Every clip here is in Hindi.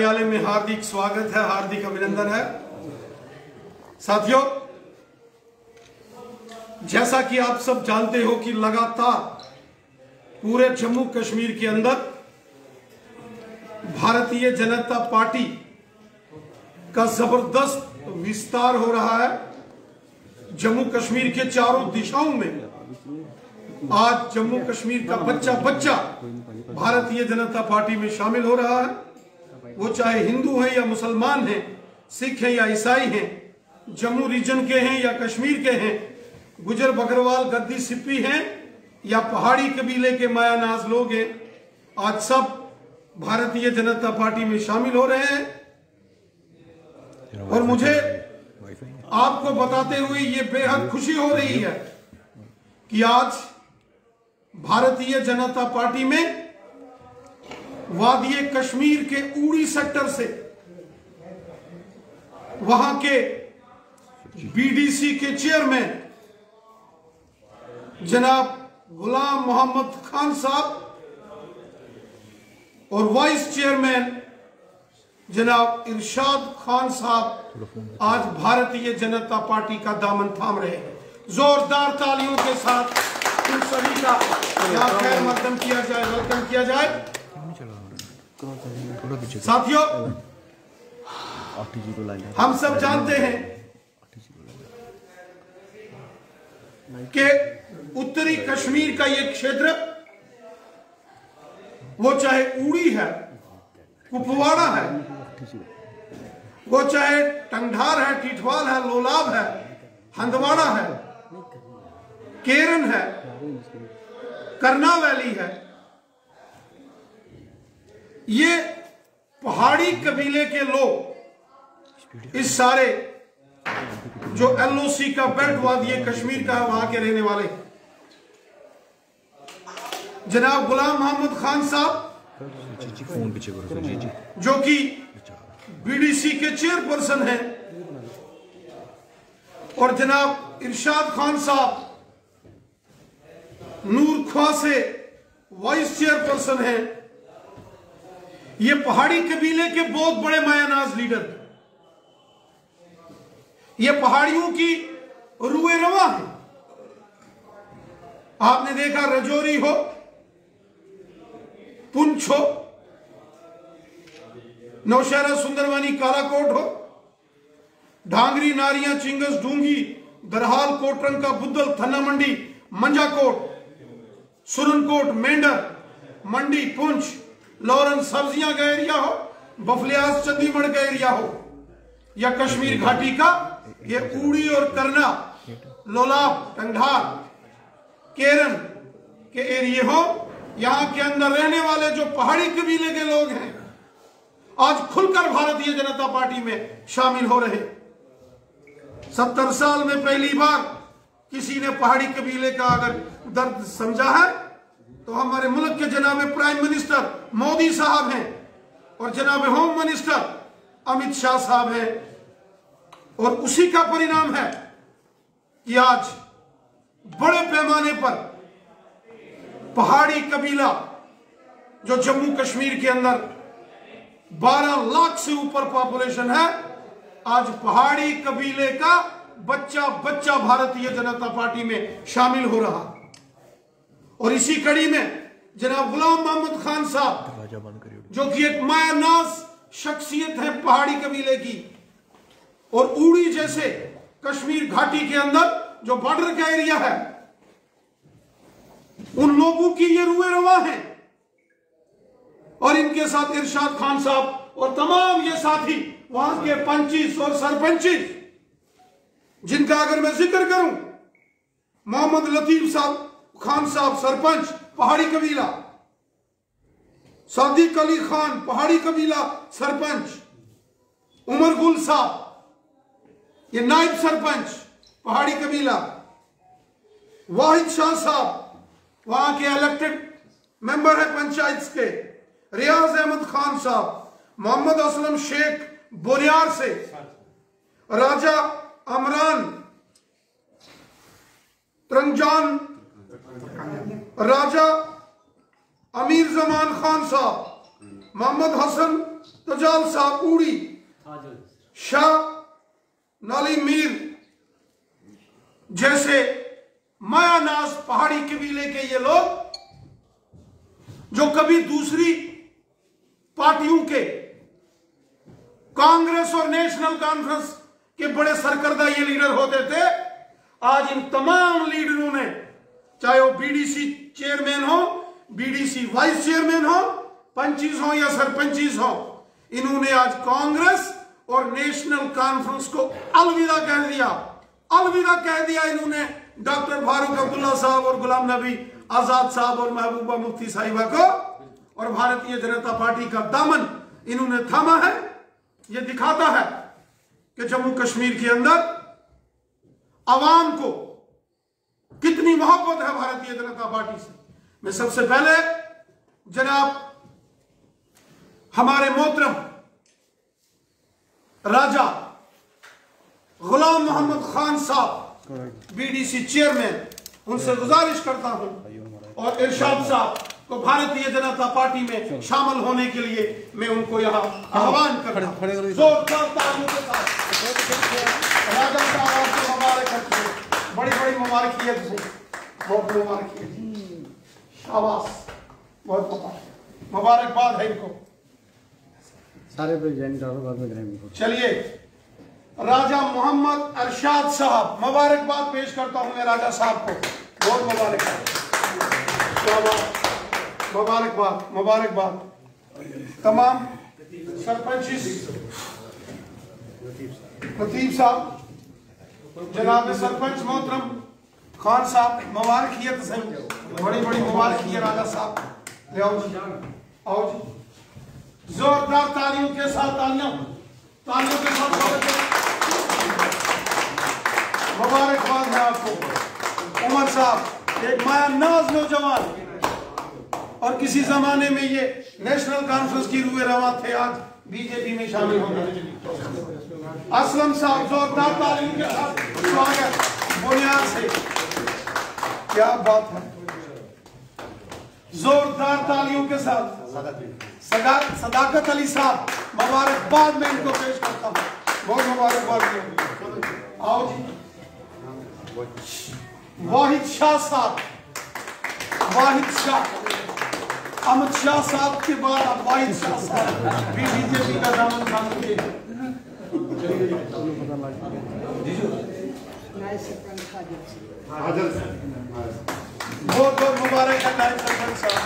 न्यायालय में हार्दिक स्वागत है, हार्दिक अभिनंदन है। साथियों, जैसा कि आप सब जानते हो कि लगातार पूरे जम्मू कश्मीर के अंदर भारतीय जनता पार्टी का जबरदस्त विस्तार हो रहा है। जम्मू कश्मीर के चारों दिशाओं में आज जम्मू कश्मीर का बच्चा बच्चा भारतीय जनता पार्टी में शामिल हो रहा है। वो चाहे हिंदू हैं या मुसलमान हैं, सिख हैं या ईसाई हैं, जम्मू रीजन के हैं या कश्मीर के हैं, गुजर बकरवाल गद्दी सिप्पी हैं या पहाड़ी कबीले के मायानाज लोग हैं, आज सब भारतीय जनता पार्टी में शामिल हो रहे हैं। और मुझे आपको बताते हुए ये बेहद खुशी हो रही है कि आज भारतीय जनता पार्टी में वादी कश्मीर के उड़ी सेक्टर से वहां के बीडीसी के चेयरमैन जनाब गुलाम मोहम्मद खान साहब और वाइस चेयरमैन जनाब इरशाद खान साहब आज भारतीय जनता पार्टी का दामन थाम रहे हैं। जोरदार तालियों के साथ उन सभी का यहाँ खैर मकदम किया जाए, वेलकम किया जाए। साथियों, हम सब जानते हैं कि उत्तरी कश्मीर का ये क्षेत्र, वो चाहे उड़ी है, कुपवाड़ा है, वो चाहे टंगधार है, टिटवाल है, लोलाब है, हंदवाड़ा है, केरन है, करना वैली है, ये पहाड़ी कबीले के लोग इस सारे जो एलओसी का बेल्ट वादी कश्मीर का है वहां के रहने वाले। जनाब गुलाम मोहम्मद खान साहब जो कि बीडीसी के चेयरपर्सन हैं और जनाब इरशाद खान साहब नूर ख्वा से वाइस चेयरपर्सन हैं। ये पहाड़ी कबीले के बहुत बड़े मायानाज लीडर, ये पहाड़ियों की रुए रवा है। आपने देखा रजौरी हो, पुंछ हो, नौशहरा सुंदरवानी कालाकोट हो, ढांगरी नारियां चिंगस ढूंगी दरहाल कोटरंग का बुद्धल थन्ना मंडी मंजाकोट सुरनकोट मेंढर मंडी पुंछ लॉरन सब्जियां का एरिया हो, बफलियास चंडीगढ़ का एरिया हो या कश्मीर घाटी का ये उड़ी और करना लोलाब टंगधार केरन के एरिया हो, यहां के अंदर रहने वाले जो पहाड़ी कबीले के लोग हैं आज खुलकर भारतीय जनता पार्टी में शामिल हो रहे। 70 साल में पहली बार किसी ने पहाड़ी कबीले का अगर दर्द समझा है तो हमारे मुल्क के जनाब प्राइम मिनिस्टर मोदी साहब हैं और जनाब होम मिनिस्टर अमित शाह साहब हैं। और उसी का परिणाम है कि आज बड़े पैमाने पर पहाड़ी कबीला जो जम्मू कश्मीर के अंदर 12 लाख से ऊपर पॉपुलेशन है, आज पहाड़ी कबीले का बच्चा बच्चा भारतीय जनता पार्टी में शामिल हो रहा। और इसी कड़ी में जनाब गुलाम मोहम्मद खान साहब जो कि एक मायानाज शख्सियत है पहाड़ी कबीले की और उड़ी जैसे कश्मीर घाटी के अंदर जो बॉर्डर का एरिया है, उन लोगों की ये रुए रवा है। और इनके साथ इरशाद खान साहब और तमाम ये साथी वहां के पंचिस और सरपंचिस, जिनका अगर मैं जिक्र करूं, मोहम्मद लतीफ साहब खान साहब सरपंच पहाड़ी कबीला, सादिक अली खान पहाड़ी कबीला सरपंच, उमर गुल साहब ये नायब सरपंच पहाड़ी कबीला, वाहिद शाह साहब वहां के इलेक्टेड मेंबर है पंचायत के, रियाज अहमद खान साहब, मोहम्मद असलम शेख बोरियार से, राजा अमरान तरंजान, राजा अमीर जमान खान साहब, मोहम्मद हसन तजाल साहब उड़ी, शाह नाली मीर जैसे मायानाज पहाड़ी कबीले के ये लोग जो कभी दूसरी पार्टियों के कांग्रेस और नेशनल कॉन्फ्रेंस के बड़े सरकर्दा ये लीडर होते थे, आज इन तमाम लीडरों ने, चाहे वो बीडीसी चेयरमैन हो, बीडीसी वाइस चेयरमैन हो, पंचीज हो या सरपंचीज हो, इन्होंने आज कांग्रेस और नेशनल कॉन्फ्रेंस को अलविदा कह दिया। अलविदा कह दिया इन्होंने डॉक्टर फारूक अब्दुल्ला साहब और गुलाम नबी आजाद साहब और महबूबा मुफ्ती साहिबा को, और भारतीय जनता पार्टी का दामन इन्होंने थामा है। यह दिखाता है कि जम्मू कश्मीर के अंदर अवाम को कितनी मोहब्बत है भारतीय जनता पार्टी से। मैं सबसे पहले जनाब हमारे मोहतरम राजा गुलाम मोहम्मद खान साहब बीडीसी चेयरमैन, उनसे गुजारिश करता हूं और इरशाद साहब को भारतीय जनता पार्टी में शामिल होने के लिए मैं उनको यहाँ आह्वान करता हूं। जोरदार तालियों के साथ राजा साहब आपको मुबारक, बड़ी बड़ी मुबारकियत से, बहुत मुबारकियत, शाबाश, बहुत मुबारकबाद है इनको सारे में। चलिए राजा मोहम्मद अरशाद साहब, मुबारकबाद पेश करता हूं मैं राजा साहब को, बहुत मुबारकबाद, मुबारकबाद, मुबारकबाद। तमाम सरपंच लतीफ साहब, जनाब सरपंच मोहतरम खान साहब, मुबारकियत से, बड़ी बड़ी मुबारकियत राजा साहब, ले आओ जी, आओ जी, जोरदार तालियों के साथ, तालियों के साथ मुबारकबाद है आपको। उमर साहब एक मायानाज नौजवान, और किसी जमाने में ये नेशनल कॉन्फ्रेंस की रूए रवा थे, आज बीजेपी में शामिल हो गए। असलम साहब जोरदार तालियों के साथ स्वागत बुनियाद से, क्या बात है, जोरदार तालियों के साथ। सदाकत अली साहब, मुबारकबाद मैं इनको पेश करता हूँ, बहुत मुबारकबाद। आओ जी, वाहिद शाह साहब, वाहिद शाह, अमित शाह साहब के बाद अब वाहिद शाह साहब भी बीजेपी का दामन थामेंगे। बहुत बहुत मुबारक है नायब सरपंच साहब।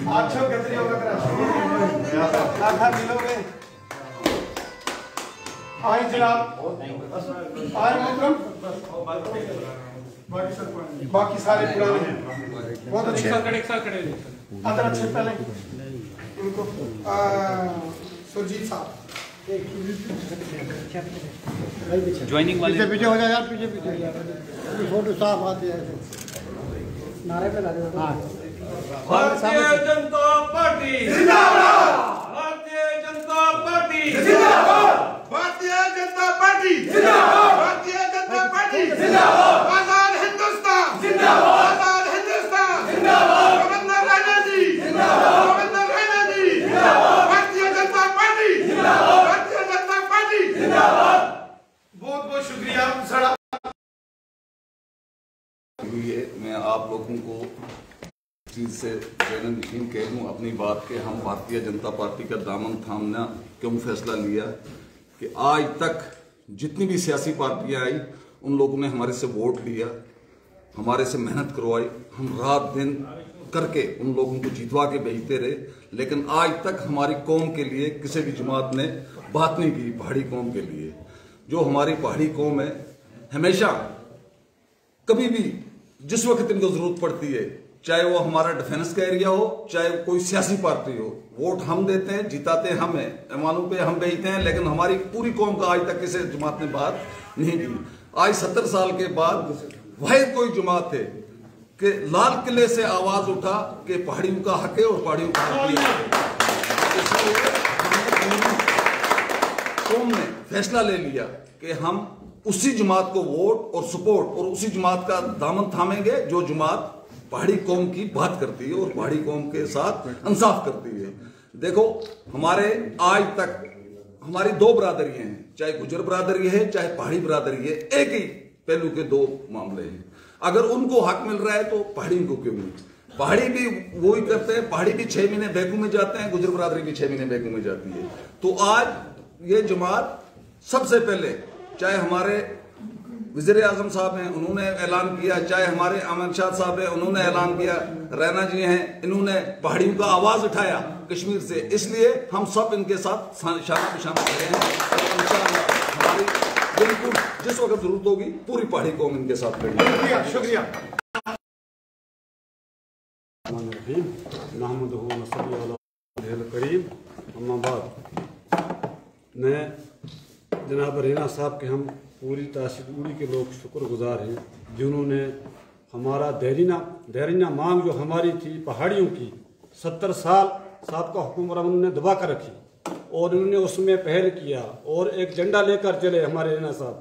अच्छा गजरी होगा मिलोगे, आए जनाब, आए मोहतरम, बाकी सारे पुराने बहुत अच्छे, अदर अच्छे। पहले इनको सुरजीत साहब ज्वाइनिंग वाले पीछे हो जाए यार, पीछे फोटो साफ आती है, नारे पे लगे। हाँ, भारतीय जनता पार्टी जिंदाबाद, भारतीय जनता पार्टी जिंदाबाद, भारतीय जनता पार्टी जिंदाबाद, भारतीय जनता पार्टी जिंदाबाद, आजाद हिंदुस्तान जिंदाबाद, आजाद हिंदुस्तान जिंदाबाद, गवर्नर राणा जी जिंदाबाद, गवर्नर राणा जी जिंदाबाद, भारतीय जनता पार्टी जिंदाबाद, भारतीय जनता पार्टी जिंदाबाद। बहुत बहुत शुक्रिया सड़ा। मैं आप लोगों को चीज से नशीन कह दूं अपनी बात के, हम भारतीय जनता पार्टी का दामन थामना क्यों फैसला लिया कि आज तक जितनी भी सियासी पार्टियां आई उन लोगों ने हमारे से वोट लिया, हमारे से मेहनत करवाई, हम रात दिन करके उन लोगों को जितवा के भेजते रहे, लेकिन आज तक हमारी कौम के लिए किसी भी जमात ने बात नहीं की। पहाड़ी कौम के लिए, जो हमारी पहाड़ी कौम है, हमेशा कभी भी जिस वक्त इनको जरूरत पड़ती है, चाहे वो हमारा डिफेंस का एरिया हो, चाहे कोई सियासी पार्टी हो, वोट हम देते हैं, जिताते हम हैं, ऐवानों पे हम भेजते हैं, लेकिन हमारी पूरी कौम का आज तक किसी जमात ने बात नहीं की। आज 70 साल के बाद वाहिद कोई जमात है कि लाल किले से आवाज उठा कि पहाड़ियों का हक है और पहाड़ियों का हक है। कौम ने फैसला ले लिया कि हम उसी जमात को वोट और सपोर्ट और उसी जमात का दामन थामेंगे जो जमात पहाड़ी कौम की बात करती है और पहाड़ी कौम के साथ इंसाफ करती है। देखो, हमारे आज तक हमारी दो बरादरी हैं, चाहे गुजर बरादरी है चाहे पहाड़ी बरादरी है, एक ही पहलू के दो मामले हैं। अगर उनको हक मिल रहा है तो पहाड़ी को क्यों नहीं? पहाड़ी भी वो ही करते हैं, पहाड़ी भी 6 महीने बैकू में जाते हैं, गुजर बरादरी भी 6 महीने बैकू में जाती है। तो आज ये जमात सबसे पहले, चाहे हमारे वज़ीर आज़म साहब हैं उन्होंने ऐलान किया, चाहे हमारे अहमद शाह साहब हैं उन्होंने ऐलान किया, रैना जी हैं इन्होंने पहाड़ियों का आवाज उठाया कश्मीर से, इसलिए हम सब इनके साथ शाना बिशाना खड़े हैं। हमारी बिल्कुल जिस वक्त जरूरत होगी पूरी पहाड़ी कौम इनके साथ खड़ी है। शुक्रिया। मैं जनाब रैना साहब के हम पूरी तासीर उड़ी के लोग शुक्रगुजार हैं, जिन्होंने हमारा देरीना मांग जो हमारी थी पहाड़ियों की 70 साल साहब का हुक्मरान उन्होंने दबा कर रखी और उन्होंने उसमें पहल किया और एक झंडा लेकर चले हमारे रैना साहब।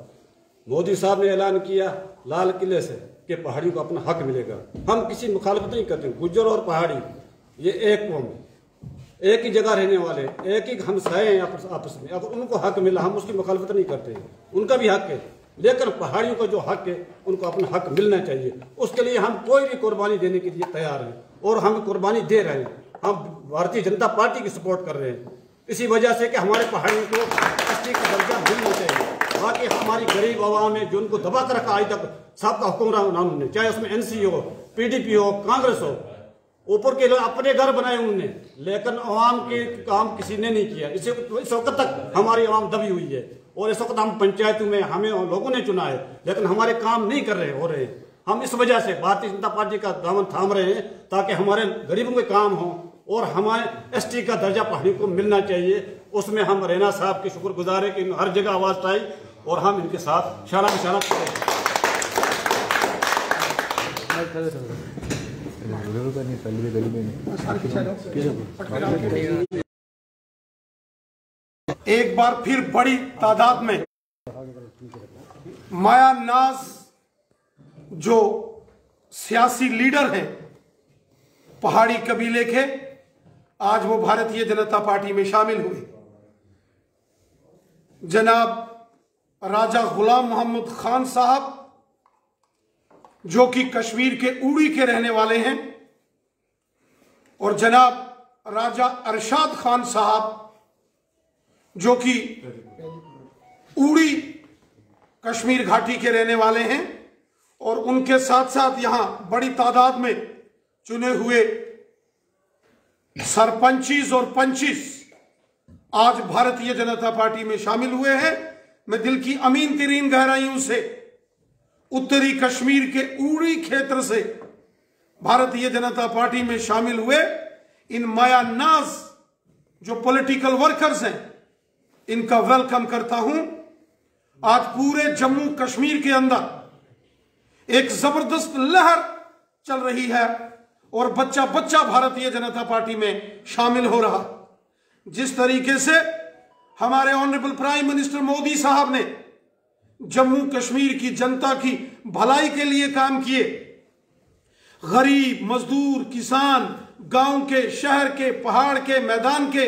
मोदी साहब ने ऐलान किया लाल किले से कि पहाड़ियों को अपना हक मिलेगा। हम किसी मुखालफत नहीं करते, गुज्जर और पहाड़ी ये एक कौम है, एक ही जगह रहने वाले, एक ही हमसाए हैं आपस में। अगर उनको हक मिला हम उसकी मुखालफत नहीं करते, उनका भी हक है, लेकिन पहाड़ियों का जो हक है उनको अपना हक मिलना चाहिए। उसके लिए हम कोई भी कुर्बानी देने के लिए तैयार हैं और हम कुर्बानी दे रहे हैं। हम भारतीय जनता पार्टी की सपोर्ट कर रहे हैं इसी वजह से कि हमारे पहाड़ियों को एसटी का दर्जा मिलना चाहिए। बाकी हमारी गरीब आवाम है जो उनको दबा कर रखा आज तक साहब का हुक्मरान ने, चाहे उसमें एनसी हो, पीडीपी हो, कांग्रेस हो, ऊपर के लोग अपने घर बनाए उन्होंने, लेकिन आवाम के काम किसी ने नहीं किया। इस वक्त तक हमारी आवाम दबी हुई है और इस वक्त हम पंचायतों में हमें लोगों ने चुना है लेकिन हमारे काम नहीं कर रहे हो रहे। हम इस वजह से भारतीय जनता पार्टी का दामन थाम रहे हैं ताकि हमारे गरीबों के काम हो और हमारे एसटी का दर्जा पहाड़ी को मिलना चाहिए। उसमें हम रैना साहब के शुक्रगुजार है कि हर जगह आवाज उठाई और हम इनके साथ शाना बिशाना करें। एक बार फिर बड़ी तादाद में माया नाज जो सियासी लीडर हैं पहाड़ी कबीले के, आज वो भारतीय जनता पार्टी में शामिल हुए। जनाब राजा गुलाम मोहम्मद खान साहब जो कि कश्मीर के उड़ी के रहने वाले हैं और जनाब राजा अरशाद खान साहब जो कि उड़ी कश्मीर घाटी के रहने वाले हैं और उनके साथ साथ यहां बड़ी तादाद में चुने हुए सरपंचीज और पंचीज आज भारतीय जनता पार्टी में शामिल हुए हैं। मैं दिल की अमीन तरीन गहराइयों से उत्तरी कश्मीर के उड़ी क्षेत्र से भारतीय जनता पार्टी में शामिल हुए इन माया नाज जो पॉलिटिकल वर्कर्स हैं इनका वेलकम करता हूं। आज पूरे जम्मू कश्मीर के अंदर एक जबरदस्त लहर चल रही है और बच्चा बच्चा भारतीय जनता पार्टी में शामिल हो रहा। जिस तरीके से हमारे ऑनरेबल प्राइम मिनिस्टर मोदी साहब ने जम्मू कश्मीर की जनता की भलाई के लिए काम किए, गरीब मजदूर किसान गांव के शहर के पहाड़ के मैदान के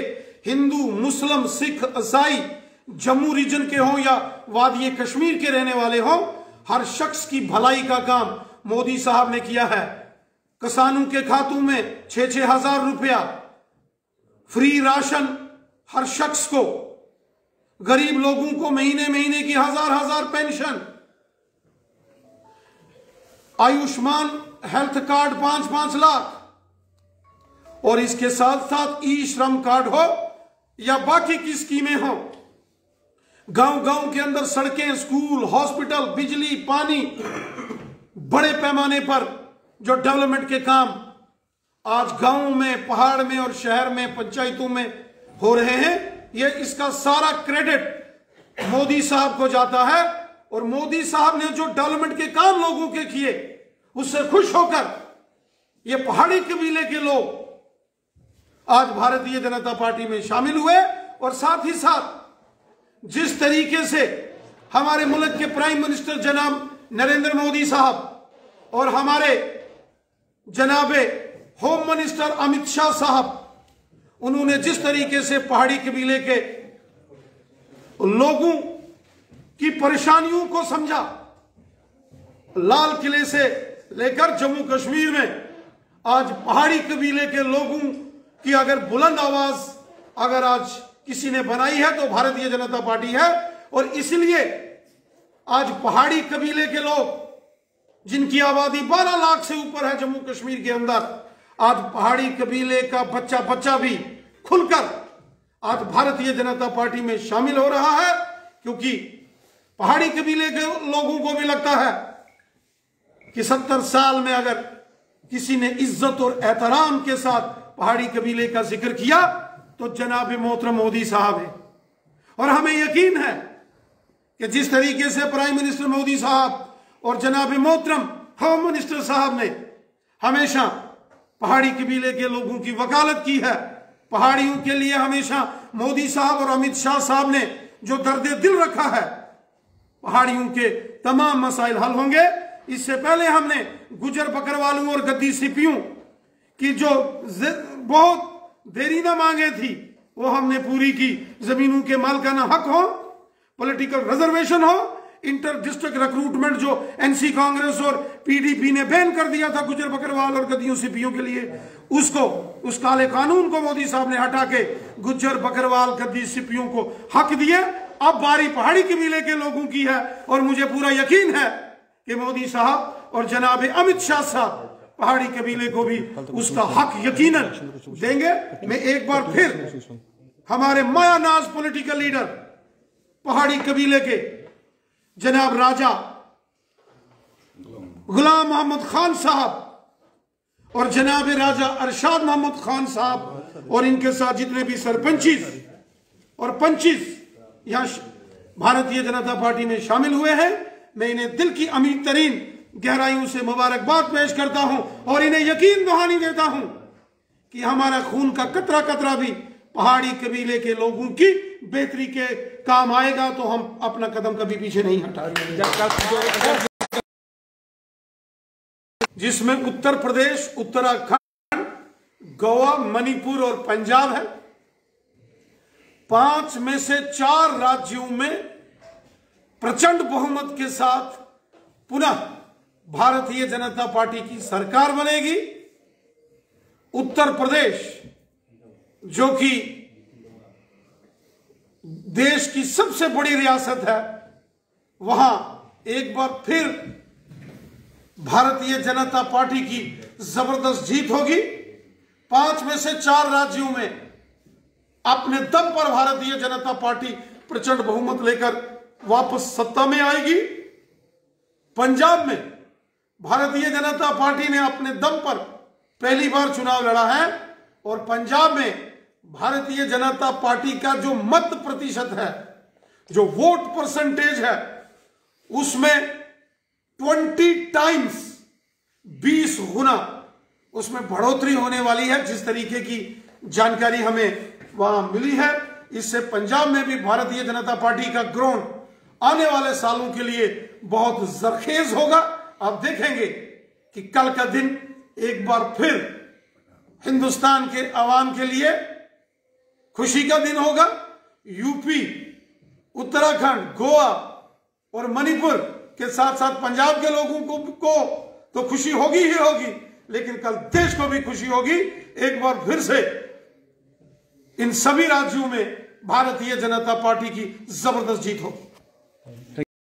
हिंदू मुस्लिम सिख ईसाई जम्मू रीजन के हों या वादी कश्मीर के रहने वाले हों, हर शख्स की भलाई का काम मोदी साहब ने किया है। किसानों के खातों में 6-6 हजार रुपया, फ्री राशन हर शख्स को, गरीब लोगों को महीने महीने की हजार pension, Ayushman health card 5-5 lakh और इसके साथ साथ ई श्रम कार्ड हो या बाकी की स्कीमें हो। गांव गांव के अंदर सड़कें, स्कूल, हॉस्पिटल, बिजली, पानी, बड़े पैमाने पर जो डेवलपमेंट के काम आज गांव में, पहाड़ में और शहर में, पंचायतों में हो रहे हैं, ये इसका सारा क्रेडिट मोदी साहब को जाता है। और मोदी साहब ने जो डेवलपमेंट के काम लोगों के किए उससे खुश होकर ये पहाड़ी कबीले के लोग आज भारतीय जनता पार्टी में शामिल हुए। और साथ ही साथ जिस तरीके से हमारे मुल्क के प्राइम मिनिस्टर जनाब नरेंद्र मोदी साहब और हमारे जनाबे होम मिनिस्टर अमित शाह साहब, उन्होंने जिस तरीके से पहाड़ी कबीले के लोगों की परेशानियों को समझा, लाल किले से लेकर जम्मू कश्मीर में आज पहाड़ी कबीले के लोगों की अगर बुलंद आवाज अगर आज किसी ने बनाई है तो भारतीय जनता पार्टी है। और इसलिए आज पहाड़ी कबीले के लोग जिनकी आबादी 12 लाख से ऊपर है जम्मू कश्मीर के अंदर, आज पहाड़ी कबीले का बच्चा बच्चा भी खुलकर आज भारतीय जनता पार्टी में शामिल हो रहा है, क्योंकि पहाड़ी कबीले के लोगों को भी लगता है कि 70 साल में अगर किसी ने इज्जत और एहतराम के साथ पहाड़ी कबीले का जिक्र किया तो जनाब मोहतरम मोदी साहब है। और हमें यकीन है कि जिस तरीके से प्राइम मिनिस्टर मोदी साहब और जनाब मोहतरम होम मिनिस्टर साहब ने हमेशा पहाड़ी कबीले के लोगों की वकालत की है, पहाड़ियों के लिए हमेशा मोदी साहब और अमित शाह साहब ने जो दर्द दिल रखा है, पहाड़ियों के तमाम मसाइल हल होंगे। इससे पहले हमने गुजर बकरवालों और गद्दी सिपियों की जो बहुत देरीना मांगे थी वो हमने पूरी की। जमीनों के मालकाना हक हो, पॉलिटिकल रिजर्वेशन हो, इंटर डिस्ट्रिक्ट रिक्रूटमेंट जो एनसी कांग्रेस और पीडीपी ने बैन कर दिया था गुजर बकरवाल और गद्दियों सिपियों के लिए, उसको उस काले कानून को मोदी साहब ने हटा के गुजर बकरवाल गद्दी सिपियों को हक दिए। अब बारी पहाड़ी कबीले के लोगों की है और मुझे पूरा यकीन है कि मोदी साहब और जनाब अमित शाह साहब पहाड़ी कबीले को भी उसका हक यकीनन देंगे। मैं एक बार फिर हमारे मायानाज पॉलिटिकल लीडर पहाड़ी कबीले के जनाब राजा गुलाम मोहम्मद खान साहब और जनाब राजा अरशाद मोहम्मद खान साहब और इनके साथ जितने भी सरपंचिस और पंचिस यहां भारतीय जनता पार्टी में शामिल हुए हैं, मैं इन्हें दिल की अमीर तरीन गहराइयों से मुबारकबाद पेश करता हूं और इन्हें यकीन दहानी देता हूं कि हमारा खून का कतरा कतरा भी पहाड़ी कबीले के लोगों की बेहतरी के काम आएगा, तो हम अपना कदम कभी पीछे नहीं हटाएंगे। जिसमें उत्तर प्रदेश, उत्तराखंड, गोवा, मणिपुर और पंजाब है। 5 में से 4 राज्यों में प्रचंड बहुमत के साथ पुनः भारतीय जनता पार्टी की सरकार बनेगी। उत्तर प्रदेश जो कि देश की सबसे बड़ी रियासत है, वहां एक बार फिर भारतीय जनता पार्टी की जबरदस्त जीत होगी। 5 में से 4 राज्यों में अपने दम पर भारतीय जनता पार्टी प्रचंड बहुमत लेकर वापस सत्ता में आएगी। पंजाब में भारतीय जनता पार्टी ने अपने दम पर पहली बार चुनाव लड़ा है और पंजाब में भारतीय जनता पार्टी का जो मत प्रतिशत है, जो वोट परसेंटेज है, उसमें 20 टाइम्स 20 गुना उसमें बढ़ोतरी होने वाली है। जिस तरीके की जानकारी हमें वहां मिली है, इससे पंजाब में भी भारतीय जनता पार्टी का ग्राउंड आने वाले सालों के लिए बहुत जरखेज होगा। आप देखेंगे कि कल का दिन एक बार फिर हिंदुस्तान के अवाम के लिए खुशी का दिन होगा। यूपी, उत्तराखंड, गोवा और मणिपुर के साथ साथ पंजाब के लोगों को तो खुशी होगी ही होगी, लेकिन कल देश को भी खुशी होगी। एक बार फिर से इन सभी राज्यों में भारतीय जनता पार्टी की जबरदस्त जीत होगी।